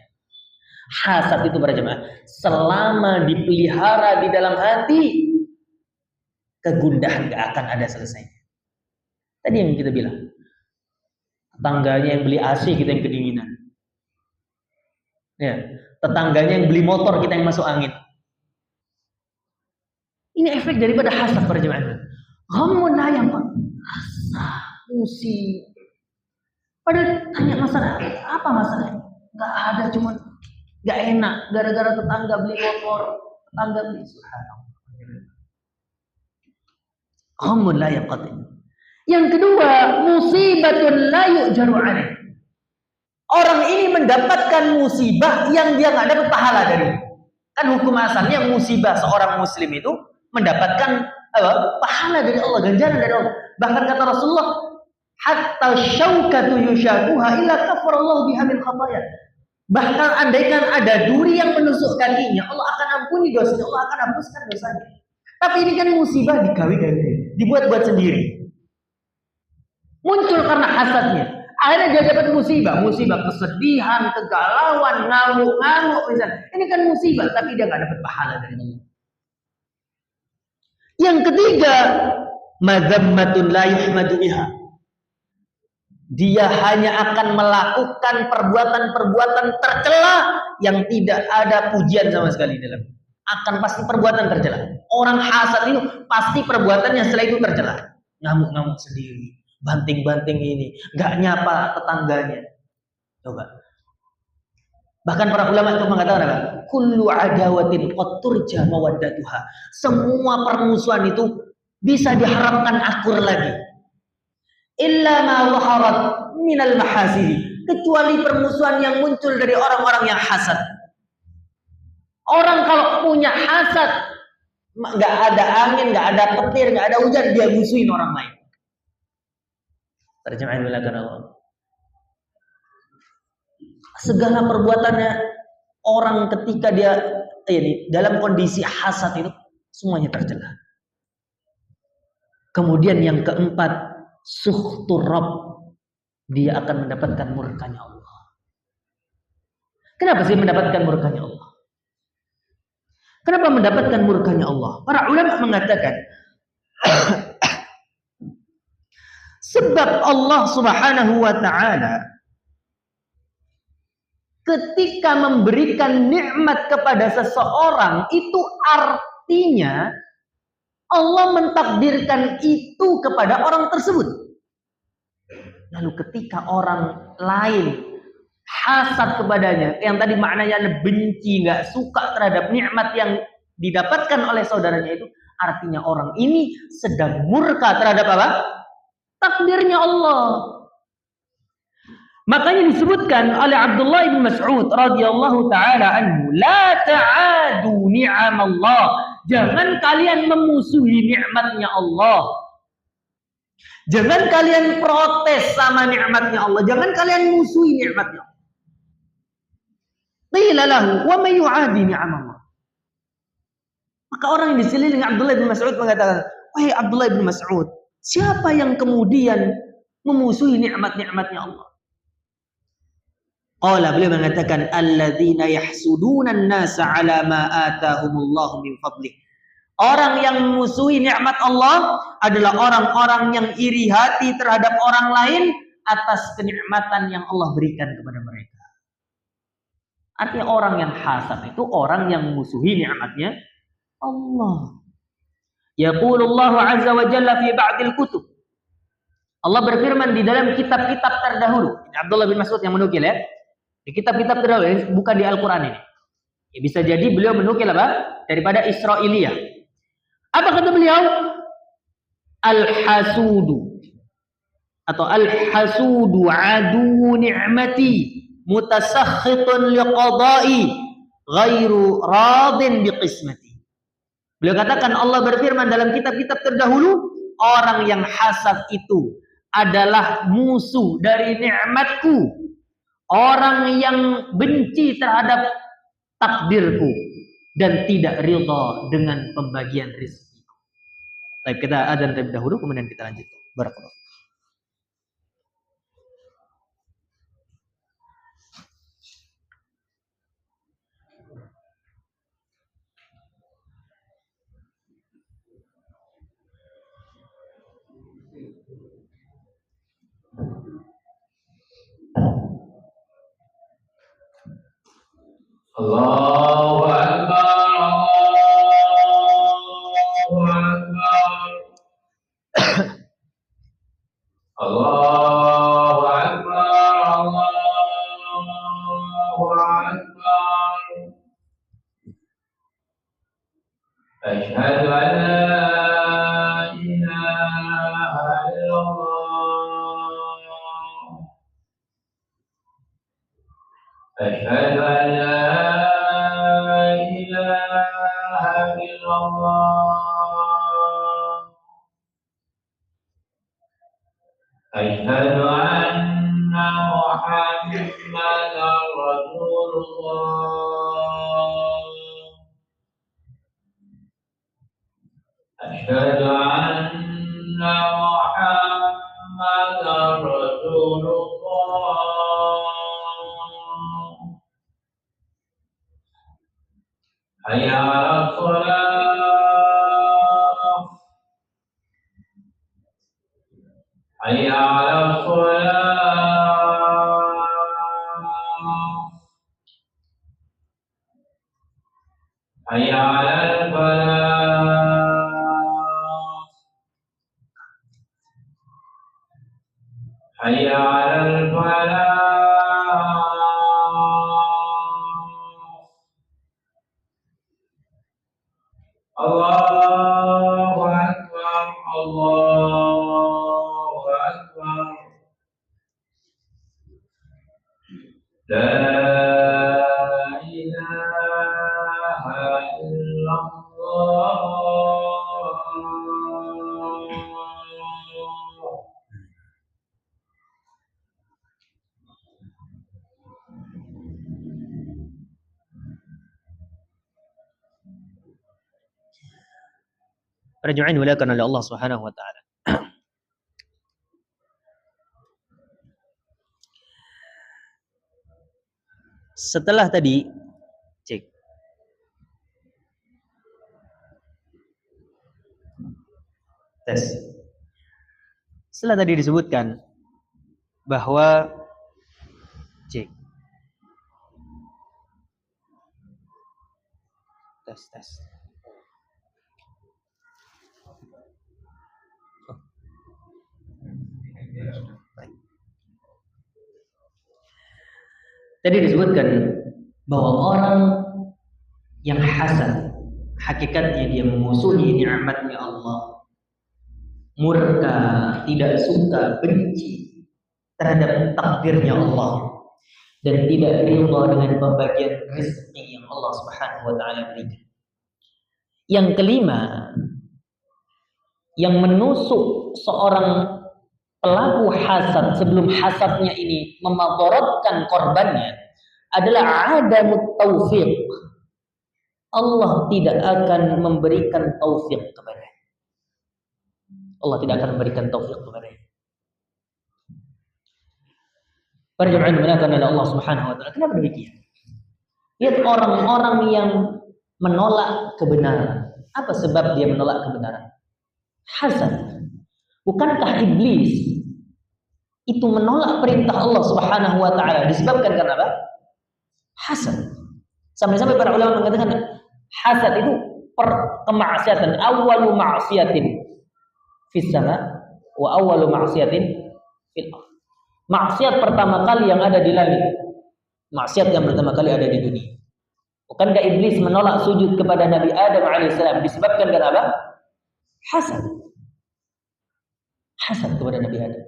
Hasad itu para jemaah, selama dipelihara di dalam hati, kegundahan enggak akan ada selesainya. Tadi yang kita bilang, tetangganya yang beli AC, kita yang kedinginan. Ya, tetangganya yang beli motor, kita yang masuk angin. Ini efek daripada hasad para jemaah. Ghammun la yanqati'. Musibah. Padahal tanya masalah, apa masalahnya? Enggak ada, cuma enggak enak gara-gara tetangga beli motor, tetangga beli, subhanallah. Ghammun la yanqati'. Yang kedua, musibatun la yu'jaru 'alaih. Orang ini mendapatkan musibah yang dia enggak dapat pahala dari. Kan hukum asalnya musibah seorang muslim itu mendapatkan pahala dari Allah, ganjaran dari Allah. Bahkan kata Rasulullah, hatta syaukatu yushakuha illa kafarallahu biha min khataya. Bahkan andaikan ada duri yang menusuk kakinya, Allah akan ampuni dosanya, Allah akan hapuskan dosanya. Tapi ini kan musibah digawe-gawe, dibuat-buat sendiri. Muncul karena hasadnya. Akhirnya dia dapat musibah kesedihan, kegalauan, ngamuk-ngamuk misalnya. Ini kan musibah, tapi dia nggak dapat pahala dari Allah. Yang ketiga, madzammatun la yuhmadu biha. Dia hanya akan melakukan perbuatan-perbuatan tercela yang tidak ada pujian sama sekali dalam. Akan pasti perbuatan tercela. Orang hasad itu pasti perbuatannya setelah itu tercela. Ngamuk-ngamuk sendiri, banting-banting ini, nggak nyapa tetangganya. Coba. Bahkan para ulama itu mengatakan apa? Kullu adawatin qad turja mawaddatuha. Semua permusuhan itu bisa diharapkan akur lagi. Illa ma zaharat minal mahasidi, kecuali permusuhan yang muncul dari orang-orang yang hasad. Orang kalau punya hasad, nggak ada angin, nggak ada petir, nggak ada hujan, dia musuhin orang lain. Terjemahan bilakan Allah. Segala perbuatannya orang ketika dia dalam kondisi hasad itu semuanya tercela. Kemudian yang keempat, sukhtur Rabb, dia akan mendapatkan murkanya Allah. Kenapa sih mendapatkan murkanya Allah? Kenapa mendapatkan murkanya Allah? Para ulama mengatakan sebab Allah Subhanahu wa taala ketika memberikan nikmat kepada seseorang itu artinya Allah mentakdirkan itu kepada orang tersebut. Lalu ketika orang lain hasad kepadanya, yang tadi maknanya benci, nggak suka terhadap nikmat yang didapatkan oleh saudaranya itu, artinya orang ini sedang murka terhadap apa? Takdirnya Allah. Makanya disebutkan oleh Abdullah bin Mas'ud radhiyallahu taala anhu, la ta'adu ni'amallah. Jangan kalian memusuhi nikmatnya Allah. Jangan kalian protes sama nikmatnya Allah. Jangan kalian musuhi nikmatnya Allah. Qila lahu wa may yu'adi ni'amallah. Maka orang yang diselilingi Abdullah bin Mas'ud mengatakan, wahai Abdullah bin Mas'ud, siapa yang kemudian memusuhi nikmat-nikmatnya Allah? Qala, beliau mengatakan, alladzina yahsuduna an-nasa 'ala ma atahumullahu min fadlih. Orang yang memusuhi nikmat Allah adalah orang-orang yang iri hati terhadap orang lain atas kenikmatan yang Allah berikan kepada mereka. Artinya orang yang hasad itu orang yang memusuhi nikmatnya Allah. Yaqulullahu azza wa jalla fi ba'dil kutub. Allah berfirman di dalam kitab-kitab terdahulu. Ini Abdullah bin Mas'ud yang menukil ya. Di kitab-kitab terdahulu, bukan di Al-Quran ini. Ya, bisa jadi beliau menukil apa? Daripada Israiliyah. Apa kata beliau? Al-hasudu atau al-hasudu adu ni'mati mutasakhitun liqada'i ghairu radin biqismati. Beliau katakan, Allah berfirman dalam kitab-kitab terdahulu, orang yang hasad itu adalah musuh dari nikmatku, orang yang benci terhadap takdirku dan tidak ridha dengan pembagian rezeki. Baik, kita adzan terlebih dahulu, kemudian kita lanjutkan. Barakallahu. Allahu Akbar, Allahu Akbar, Allahu Akbar. Asyhadu an la ilaha illallah. Asyhadu an la ilaha illallah. Asyhadu anna Muhammadan Rasulullah. Asyhadu anna Muhammadan Rasulullah. Hayya 'alas shalah, hayya 'alas shalah, hayya 'alal falah, hayya 'alal falah. Allahu Akbar, Allahu Akbar. La ilaha illallah. Raju'in dimuliakan oleh Allah Subhanahu wa taala. Setelah tadi cek tes. Setelah tadi disebutkan bahwa cek tes. Tadi disebutkan bahwa orang yang hasad, hakikatnya dia memusuhi nikmatnya Allah, murka, tidak suka, benci terhadap takdirnya Allah, dan tidak ridha dengan pembagian rezeki yang Allah Subhanahu wa taala berikan. Yang kelima, yang menusuk seorang pelaku hasad sebelum hasadnya ini memadaratkan korbannya adalah adamut taufiq. Allah tidak akan memberikan taufik kepadanya. Allah tidak akan memberikan taufik kepadanya. Para jemaah dimuliakan oleh Allah Subhanahu wa taala. Kenapa demikian? Lihat orang-orang yang menolak kebenaran. Apa sebab dia menolak kebenaran? Hasad. Bukankah iblis itu menolak perintah Allah Subhanahu wa taala disebabkan karena apa? Hasad. Sampai-sampai para ulama mengatakan hasad itu kemaksiatan, awwalu ma'siyatin fis sama wa awwalu ma'siyatin fil ardh. Maksiat pertama kali yang ada di langit, maksiat yang pertama kali ada di dunia. Bukankah iblis menolak sujud kepada Nabi Adam alaihissalam disebabkan karena apa? Hasad. Hasad kepada Nabi Adam.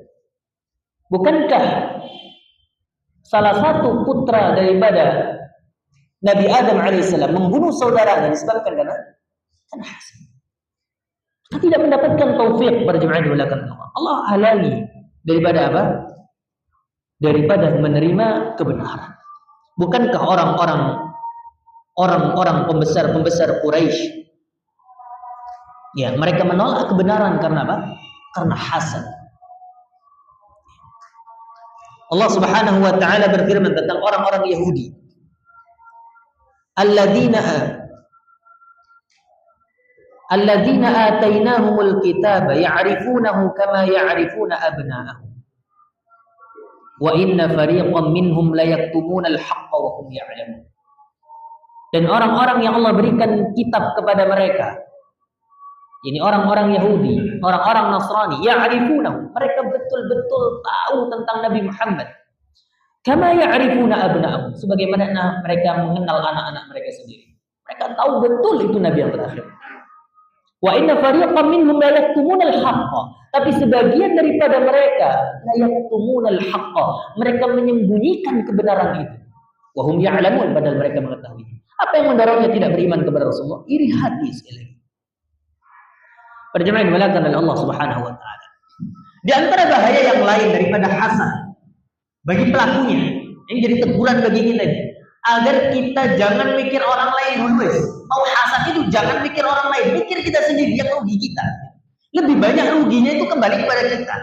Bukankah salah satu putra daripada Nabi Adam alaihissalam membunuh saudaranya disebabkan karena hasad? Kita tidak mendapatkan taufik para jemaah dimulakan Allah. Allah halangi daripada apa? Daripada menerima kebenaran. Bukankah orang-orang pembesar Quraisy, ya, mereka menolak kebenaran karena apa? Karena hasad. Allah Subhanahu wa taala berfirman tentang orang-orang Yahudi. Alladzina atainahumul kitaba ya'rifunahu kama ya'rifuna abna'ahum. Wa inna fariqam minhum la yaktumuna al-haqqa wa hum ya'lamun. Dan orang-orang yang Allah berikan kitab kepada mereka, ini orang-orang Yahudi, orang-orang Nasrani, ya'rifunahu, mereka betul-betul tahu tentang Nabi Muhammad. Kama ya'rifuna abna'ahum, sebagaimana mereka mengenal anak-anak mereka sendiri. Mereka tahu betul itu Nabi yang terakhir. Wa inna fariqam minhum la yaktumuna al-haqqa, tapi sebagian daripada mereka la yaktumuna al-haqqa, mereka menyembunyikan kebenaran itu. Wa hum ya'lamun, padahal mereka mengetahui. Apa yang mendorongnya tidak beriman kepada Rasulullah? Iri hati sekali. Para jemaah yang dimuliakan oleh Allah Subhanahu wa taala. Di antara bahaya yang lain daripada hasad bagi pelakunya, ini jadi teguran bagi kita ini, agar kita jangan mikir orang lain dulu. Mau hasad itu jangan mikir orang lain, mikir kita sendiri yang rugi kita. Lebih banyak ruginya itu kembali kepada kita.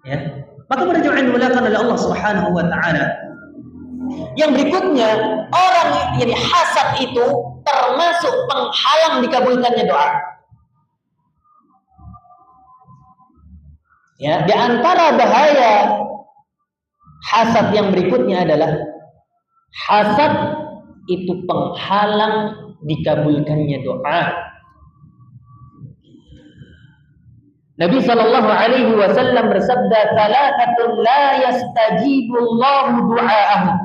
Ya. Maka para jemaah yang dimuliakan oleh Allah Subhanahu wa taala, yang berikutnya, orang yang hasad itu termasuk penghalang dikabulkannya doa. Ya, di antara bahaya hasad yang berikutnya adalah hasad itu penghalang dikabulkannya doa. Nabi sallallahu alaihi wasallam bersabda, "Thalathatun la yastajibu Allahu du'aahum."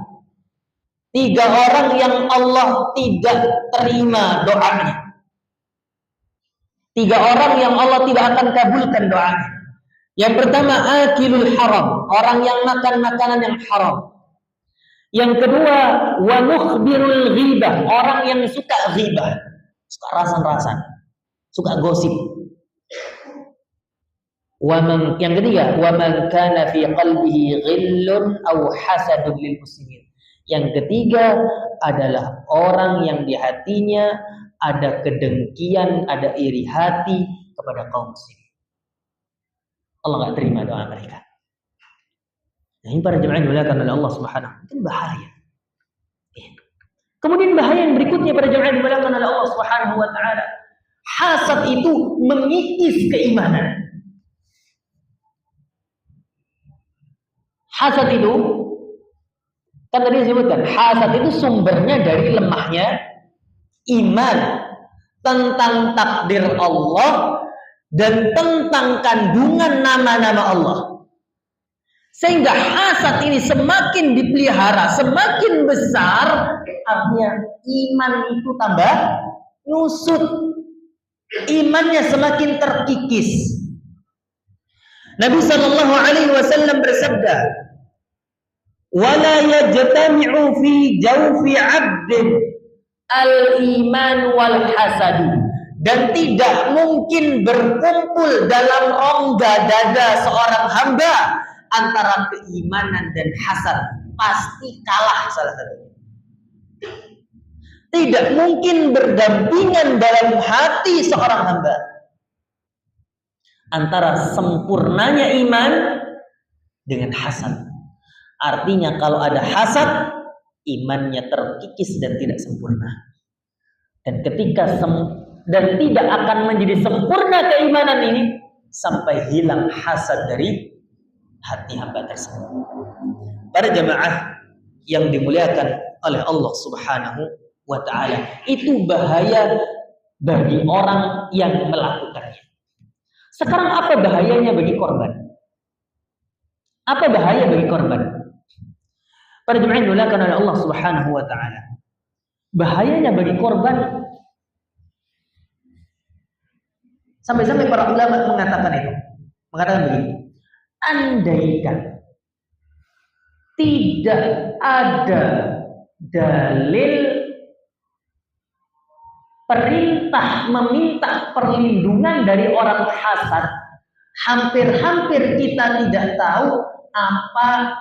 3 orang yang Allah tidak terima doanya. 3 orang yang Allah tidak akan kabulkan doanya. Yang pertama, akilul haram, orang yang makan makanan yang haram. Yang kedua, wa mukhbirul ghibah, orang yang suka ghibah, suka rasan-rasan, suka gosip. Yang ketiga, wa man kana fi qalbihi ghillun aw hasadun lil muslimin. Yang ketiga adalah orang yang di hatinya ada kedengkian, ada iri hati kepada kaum muslimin. Allah nggak terima doa mereka. Nah, ini para jemaah yang dimuliakan oleh Allah Subhanahu. Itu bahaya. Kemudian bahaya yang berikutnya para jemaah yang dimuliakan oleh Allah Subhanahu wa taala. Hasad itu mengikis keimanan. Hasad itu, kan tadi disebutkan, hasad itu sumbernya dari lemahnya iman tentang takdir Allah dan tentang kandungan nama-nama Allah. Sehingga hasad ini semakin dipelihara, semakin besar, artinya iman itu tambah nyusut. Imannya semakin terkikis. Nabi sallallahu alaihi wasallam bersabda, "Wala yajtami'u fi jawfi 'abdin al-iman wal hasad." Dan tidak mungkin berkumpul dalam rongga dada seorang hamba antara keimanan dan hasad. Pasti kalah salah satunya. Tidak mungkin berdampingan dalam hati seorang hamba antara sempurnanya iman dengan hasad. Artinya kalau ada hasad, imannya terkikis dan tidak sempurna. Dan ketika dan tidak akan menjadi sempurna keimanan ini sampai hilang hasad dari hati hamba tersebut. Para jemaah yang dimuliakan oleh Allah Subhanahu wa taala, itu bahaya bagi orang yang melakukannya. Sekarang apa bahayanya bagi korban? Apa bahaya bagi korban? Para jemaah yang dimuliakan oleh Allah Subhanahu wa taala, bahayanya bagi korban, sampai-sampai para ulama mengatakan itu, mengatakan begini, andaikan tidak ada dalil perintah meminta perlindungan dari orang hasad, hampir-hampir kita tidak tahu apa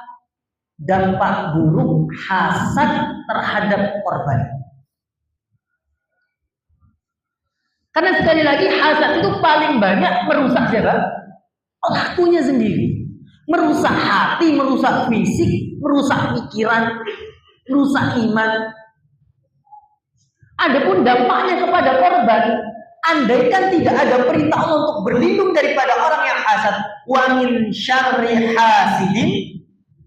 dampak buruk hasad terhadap korban. Karena sekali lagi hasad itu paling banyak merusak siapa? Pelakunya sendiri. Merusak hati, merusak fisik, merusak pikiran, merusak iman. Adapun dampaknya kepada korban, andaikan tidak ada perintah Allah untuk berlindung daripada orang yang hasad, wa min syarri hasidin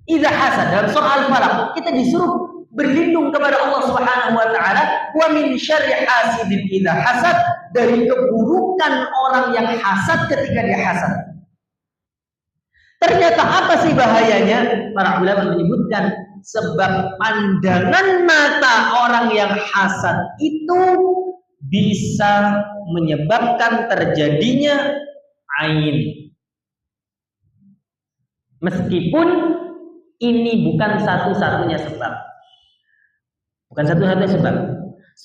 idza hasad. Dalam surah Al-Falaq kita disuruh berlindung kepada Allah Subhanahu wa taala, wa min syarri hasidin idza hasad, dari keburukan orang yang hasad ketika dia hasad. Ternyata apa sih bahayanya? Para ulama menyebutkan sebab pandangan mata orang yang hasad itu bisa menyebabkan terjadinya ain. Meskipun ini bukan satu-satunya sebab. Bukan satu-satunya sebab.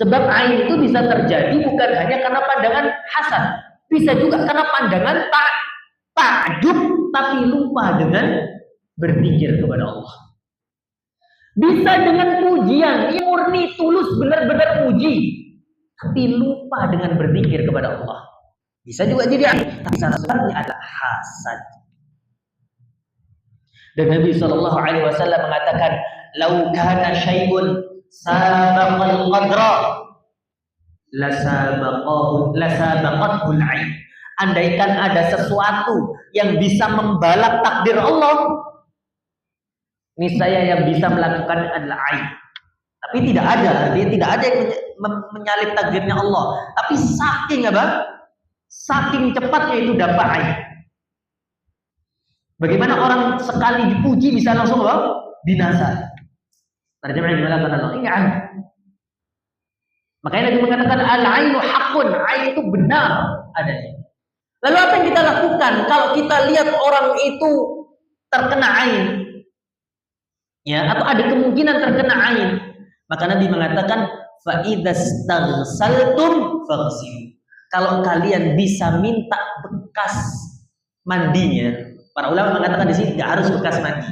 Sebab ain itu bisa terjadi bukan hanya karena pandangan hasad, bisa juga karena pandangan takjub tapi lupa dengan berzikir kepada Allah. Bisa dengan pujian, ini murni tulus benar-benar puji, tapi lupa dengan berzikir kepada Allah. Bisa juga jadi tapi salah satunya adalah hasad. Dan Nabi Shallallahu Alaihi Wasallam mengatakan, "Lau kana syai'un sabaqal qadra, lasabaqatul 'ain." Andaikan ada sesuatu yang bisa membalap takdir Allah, niscaya yang bisa melakukan adalah ain. Tapi tidak ada yang menyalip takdirnya Allah. Tapi saking apa? Saking cepatnya itu dampak ain. Bagaimana orang sekali dipuji bisa langsung apa? Binasa. Terjemahnya mengatakan Allah, ini ain. Makanya Nabi mengatakan al-ainu haqqun, ain itu benar adanya. Lalu apa yang kita lakukan kalau kita lihat orang itu terkena ain? Ya, atau ada kemungkinan terkena ain. Maka Nabi mengatakan fa idzastaghsaltum faghsilu. Kalau kalian bisa minta bekas mandinya, para ulama mengatakan di sini tidak harus bekas mandi.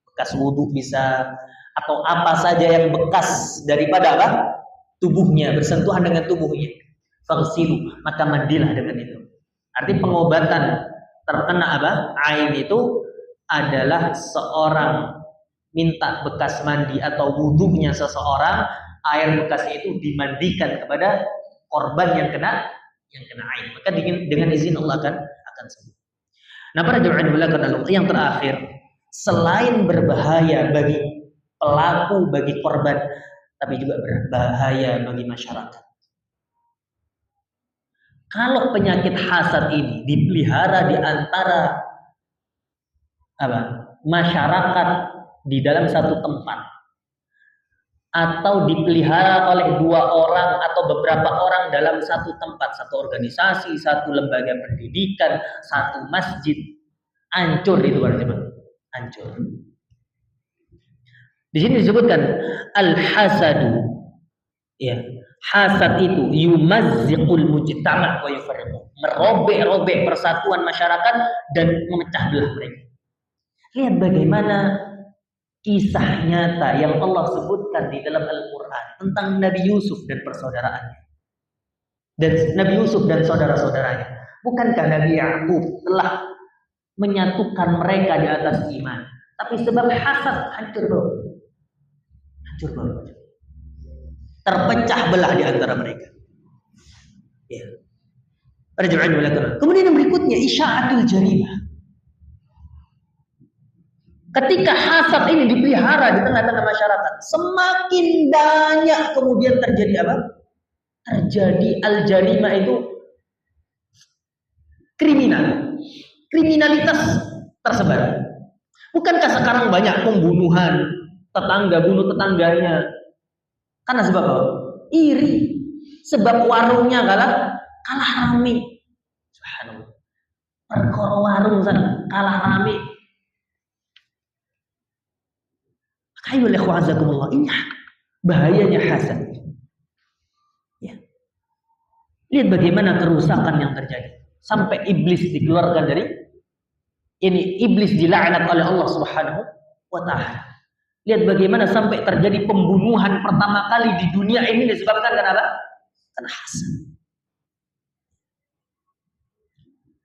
Bekas wudu bisa, atau apa saja yang bekas daripada apa? Tubuhnya, bersentuhan dengan tubuhnya. Faghsilu, maka mandilah dengan itu. Arti pengobatan terkena apa? Ain itu adalah seorang minta bekas mandi atau wudunya seseorang, air bekasnya itu dimandikan kepada korban yang kena ain. Maka dengan izin Allah akan sembuh. Nah, para jemaah yang terakhir, selain berbahaya bagi pelaku, bagi korban, tapi juga berbahaya bagi masyarakat. Kalau penyakit hasad ini dipelihara di antara masyarakat di dalam satu tempat, atau dipelihara oleh dua orang atau beberapa orang dalam satu tempat, satu organisasi, satu lembaga pendidikan, satu masjid, hancur itu berarti, hancur. Di sini disebutkan al-hasadu, ya. Hasad itu yumazziqul mujtama' wa yufarriqu, merobek-robek persatuan masyarakat dan memecah belah mereka. Lihat bagaimana kisah nyata yang Allah sebutkan di dalam Al-Quran tentang Nabi Yusuf dan persaudaraannya, dan Nabi Yusuf dan saudara-saudaranya. Bukankah Nabi Ya'qub telah menyatukan mereka di atas iman, tapi sebab hasad hancur bro. Terpecah belah di antara mereka. Ya. Kemudian yang berikutnya isya'atul jarimah. Ketika hasad ini dipelihara di tengah-tengah masyarakat, semakin banyak kemudian terjadi apa? Terjadi al-jarimah itu kriminalitas tersebar. Bukankah sekarang banyak pembunuhan, tetangga bunuh tetangganya? Karena sebab apa? Iri. Sebab warungnya kalah rame. Subhanallah. perkara warung sana kalah rame. Makanya ikhwazakumullah, ini bahayanya hasad. Ya. Lihat bagaimana kerusakan yang terjadi sampai iblis dikeluarkan dari ini, iblis dilaknat oleh Allah Subhanahu wa taala. Lihat bagaimana sampai terjadi pembunuhan pertama kali di dunia ini disebabkan karena apa? Karena hasad.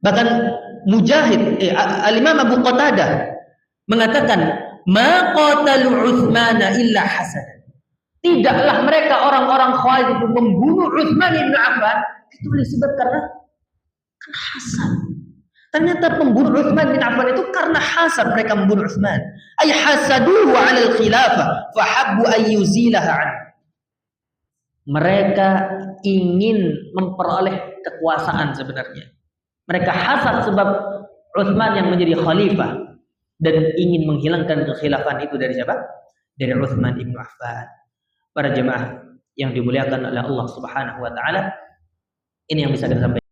Bahkan Mujahid, Al-Imam Abu Qatadah mengatakan, "Ma qatalu Utsmana illa hasad." Tidaklah mereka orang-orang Khawarij itu membunuh Utsman bin Affan itu disebabkan karena hasad. Ternyata pembunuh Utsman bin Affan itu karena hasad mereka membunuh Utsman. Ay hasaduhu 'ala al-khilafah fa habbu an yuzilaha 'anhu. Mereka ingin memperoleh kekuasaan sebenarnya. Mereka hasad sebab Utsman yang menjadi khalifah dan ingin menghilangkan kekhilafan itu dari siapa? Dari Utsman bin Affan. Para jemaah yang dimuliakan oleh Allah Subhanahu wa taala, ini yang bisa kita sampaikan.